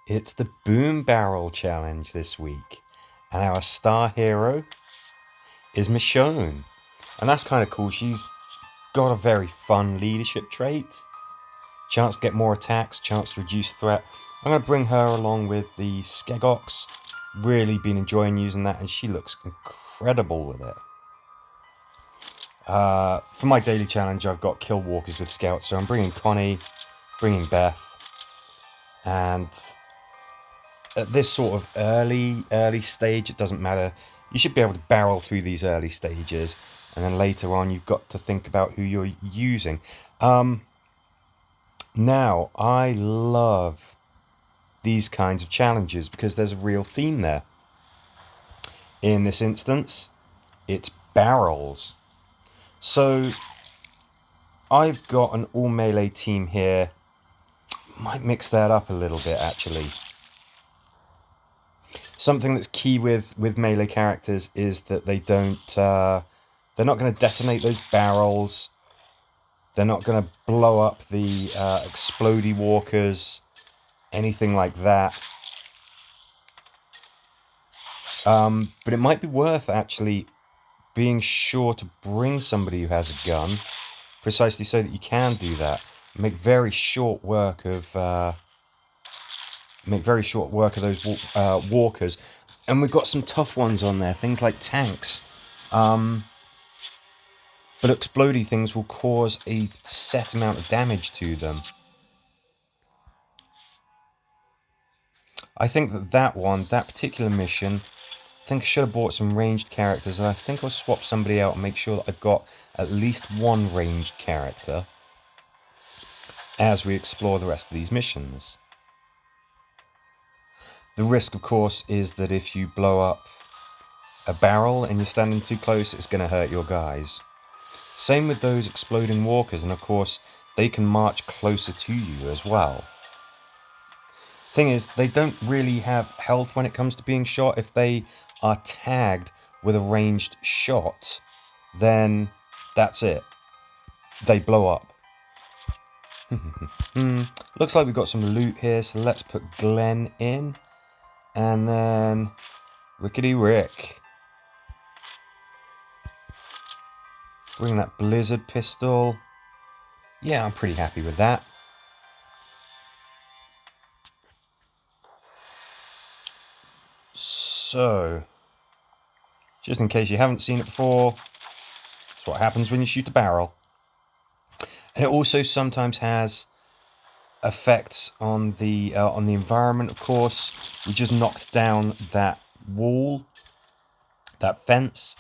It's the Boom Barrel Challenge this week, and our star hero is Michonne. And that's kind of cool. She's got a very fun leadership trait. Chance to get more attacks, chance to reduce threat. I'm going to bring her along with the Skegox. Really been enjoying using that, and she looks incredible with it. For my daily challenge, I've got kill walkers with scouts, so I'm bringing Connie, bringing Beth, and at this sort of early stage, it doesn't matter. You should be able to barrel through these early stages, and then later on, you've got to think about who you're using. Now, I love these kinds of challenges because there's a real theme there. In this instance, it's barrels. So I've got an all melee team here. Might mix that up a little bit, actually. Something that's key with melee characters is that they don't, they're not going to detonate those barrels. They're not going to blow up the explodey walkers, anything like that. But it might be worth actually being sure to bring somebody who has a gun, precisely so that you can do that. Make very short work of those walkers, and we've got some tough ones on there. Things like tanks, but explodey things will cause a set amount of damage to them. I think that particular mission, I think I should have bought some ranged characters, and I think I'll swap somebody out and make sure that I've got at least one ranged character as we explore the rest of these missions. The risk, of course, is that if you blow up a barrel and you're standing too close, it's going to hurt your guys. Same with those exploding walkers, and of course, they can march closer to you as well. Thing is, they don't really have health when it comes to being shot. If they are tagged with a ranged shot, then that's it. They blow up. Looks like we've got some loot here, so let's put Glenn in. And then Rickety Rick. Bring that Blizzard pistol. Yeah, I'm pretty happy with that. So, just in case you haven't seen it before, that's what happens when you shoot a barrel. And it also sometimes has effects on the environment. Of course, we just knocked down that wall, that fence.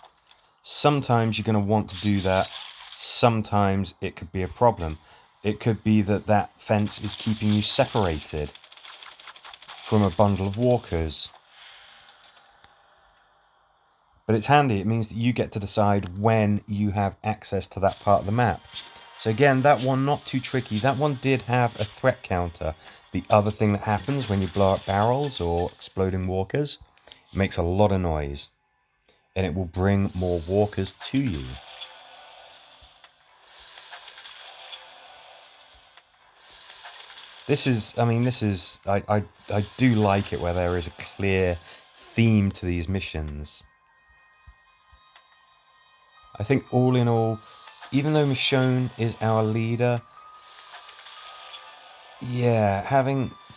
Sometimes you're going to want to do that. Sometimes it could be a problem. It could be that fence is keeping you separated from a bundle of walkers. But it's handy. It means that you get to decide when you have access to that part of the map. So again, that one not too tricky. That one did have a threat counter. The other thing that happens when you blow up barrels or exploding walkers, it makes a lot of noise. And it will bring more walkers to you. I do like it where there is a clear theme to these missions. I think all in all, even though Michonne is our leader, yeah,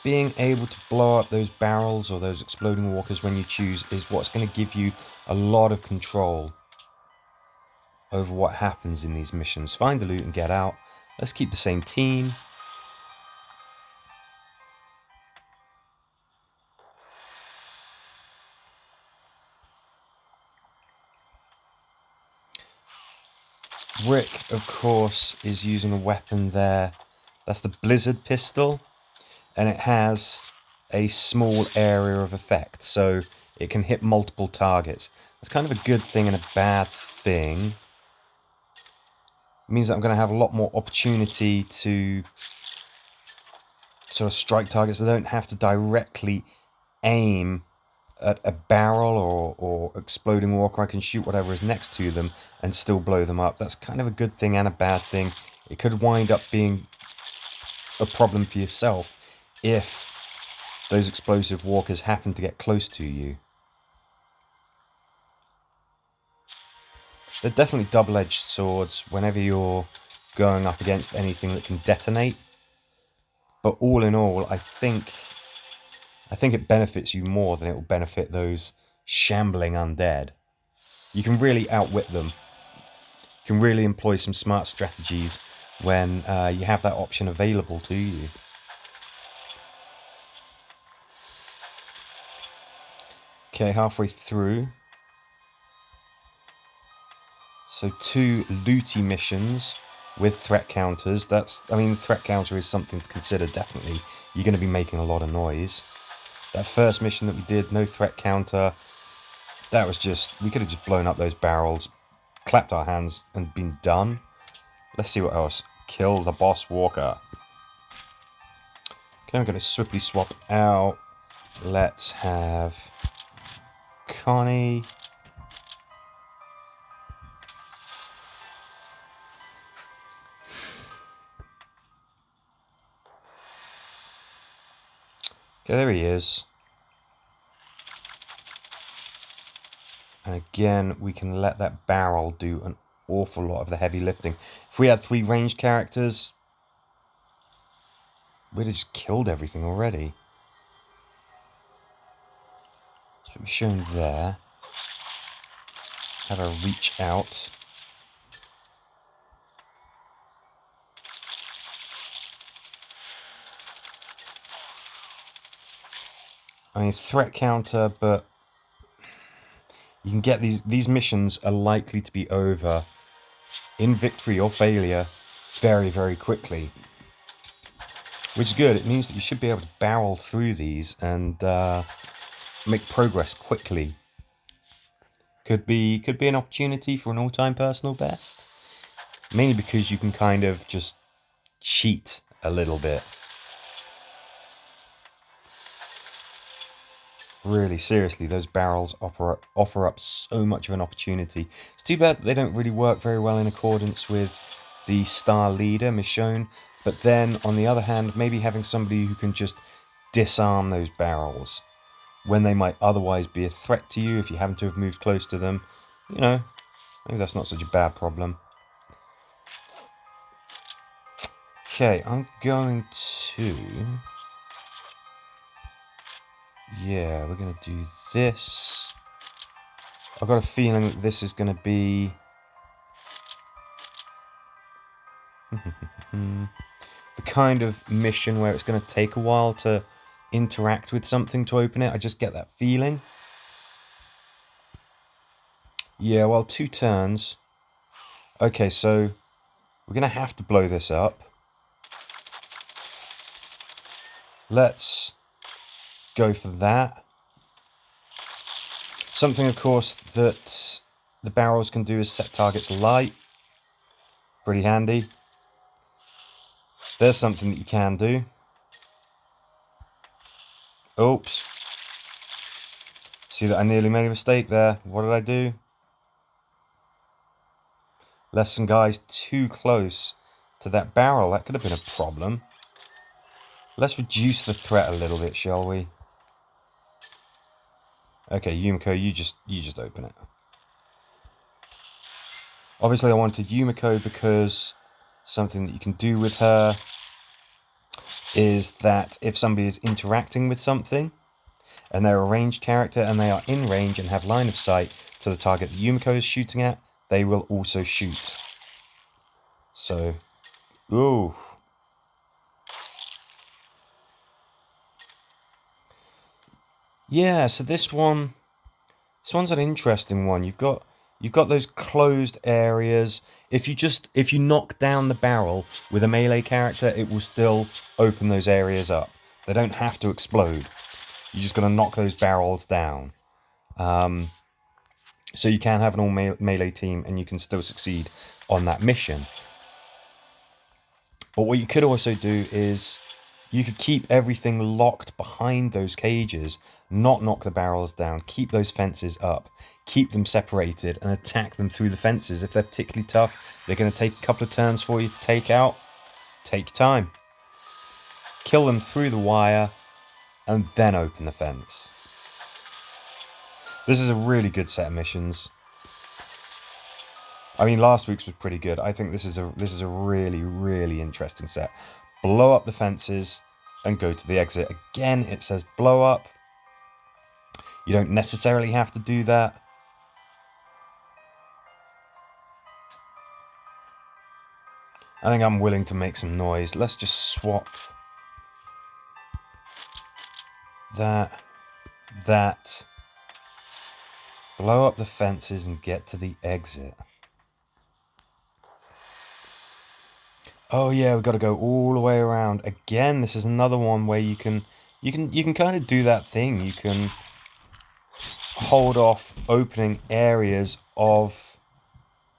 being able to blow up those barrels or those exploding walkers when you choose is what's going to give you a lot of control over what happens in these missions. Find the loot and get out. Let's keep the same team. Rick, of course, is using a weapon there. That's the Blizzard pistol, and it has a small area of effect, so it can hit multiple targets. That's kind of a good thing and a bad thing. It means that I'm going to have a lot more opportunity to sort of strike targets. I don't have to directly aim at a barrel or exploding walker. I can shoot whatever is next to them and still blow them up. That's kind of a good thing and a bad thing. It could wind up being a problem for yourself if those explosive walkers happen to get close to you. They're definitely double-edged swords whenever you're going up against anything that can detonate. But all in all, I think it benefits you more than it will benefit those shambling undead. You can really outwit them. You can really employ some smart strategies when you have that option available to you. Okay, halfway through. So 2 looty missions with threat counters. Threat counter is something to consider, definitely. You're going to be making a lot of noise. That first mission that we did, no threat counter. That was just, we could have just blown up those barrels, clapped our hands and been done. Let's see what else. Kill the boss walker. Okay, I'm going to swiftly swap out. Let's have Connie. Okay, there he is. And again, we can let that barrel do an awful lot of the heavy lifting. If we had 3 ranged characters, we'd have just killed everything already. So we're shown there. Have a reach out. I mean, threat counter, but you can get these missions are likely to be over in victory or failure very, very quickly. Which is good. It means that you should be able to barrel through these and make progress quickly. Could be an opportunity for an all-time personal best. Mainly because you can kind of just cheat a little bit. Really, seriously, those barrels offer up so much of an opportunity. It's too bad that they don't really work very well in accordance with the star leader, Michonne. But then, on the other hand, maybe having somebody who can just disarm those barrels when they might otherwise be a threat to you if you happen to have moved close to them. You know, maybe that's not such a bad problem. Okay, I'm going to... Yeah, we're going to do this. I've got a feeling that this is going to be... the kind of mission where it's going to take a while to interact with something to open it. I just get that feeling. Yeah, well, 2 turns. Okay, so we're going to have to blow this up. Let's go for that. Something, of course, that the barrels can do is set targets light. Pretty handy. There's something that you can do. Oops. See that I nearly made a mistake there. What did I do? Left some guys too close to that barrel. That could have been a problem. Let's reduce the threat a little bit, shall we? Okay, Yumiko, you just open it. Obviously, I wanted Yumiko because something that you can do with her is that if somebody is interacting with something and they're a ranged character and they are in range and have line of sight to the target that Yumiko is shooting at, they will also shoot. So, ooh. Yeah, so this one's an interesting one. You've got those closed areas. If you knock down the barrel with a melee character, it will still open those areas up. They don't have to explode. You're just going to knock those barrels down. So you can have an all melee team and you can still succeed on that mission. But what you could also do is you could keep everything locked behind those cages, not knock the barrels down, keep those fences up, keep them separated and attack them through the fences. If they're particularly tough, they're going to take a couple of turns for you to take out. Take your time. Kill them through the wire. and then open the fence. This is a really good set of missions. I mean, last week's was pretty good. I think this is a really, really interesting set. Blow up the fences and go to the exit. Again, it says blow up. You don't necessarily have to do that. I think I'm willing to make some noise. Let's just swap that. Blow up the fences and get to the exit. Oh yeah, we've got to go all the way around. Again, this is another one where you can kind of do that thing. You can hold off opening areas of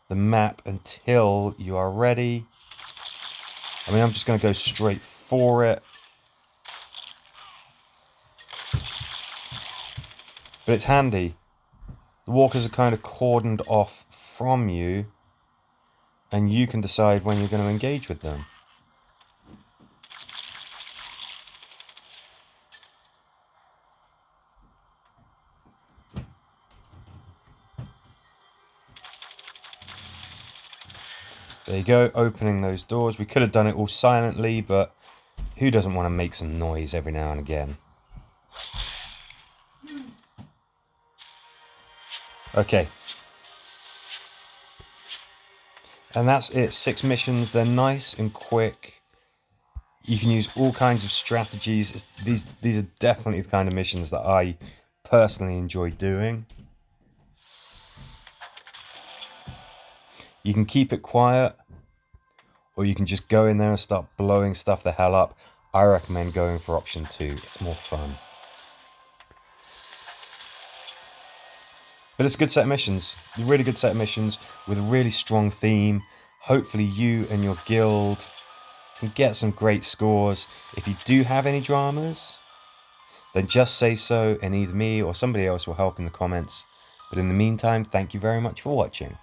the map until you are ready. I mean, I'm just going to go straight for it. But it's handy. The walkers are kind of cordoned off from you, and you can decide when you're going to engage with them. There you go, opening those doors. We could have done it all silently, but who doesn't want to make some noise every now and again? Okay. And that's it. 6 missions. They're nice and quick. You can use all kinds of strategies. These are definitely the kind of missions that I personally enjoy doing. You can keep it quiet, or you can just go in there and start blowing stuff the hell up. I recommend going for option 2. It's more fun. But it's a good set of missions. A really good set of missions with a really strong theme. Hopefully you and your guild can get some great scores. If you do have any dramas, then just say so, and either me or somebody else will help in the comments. But in the meantime, thank you very much for watching.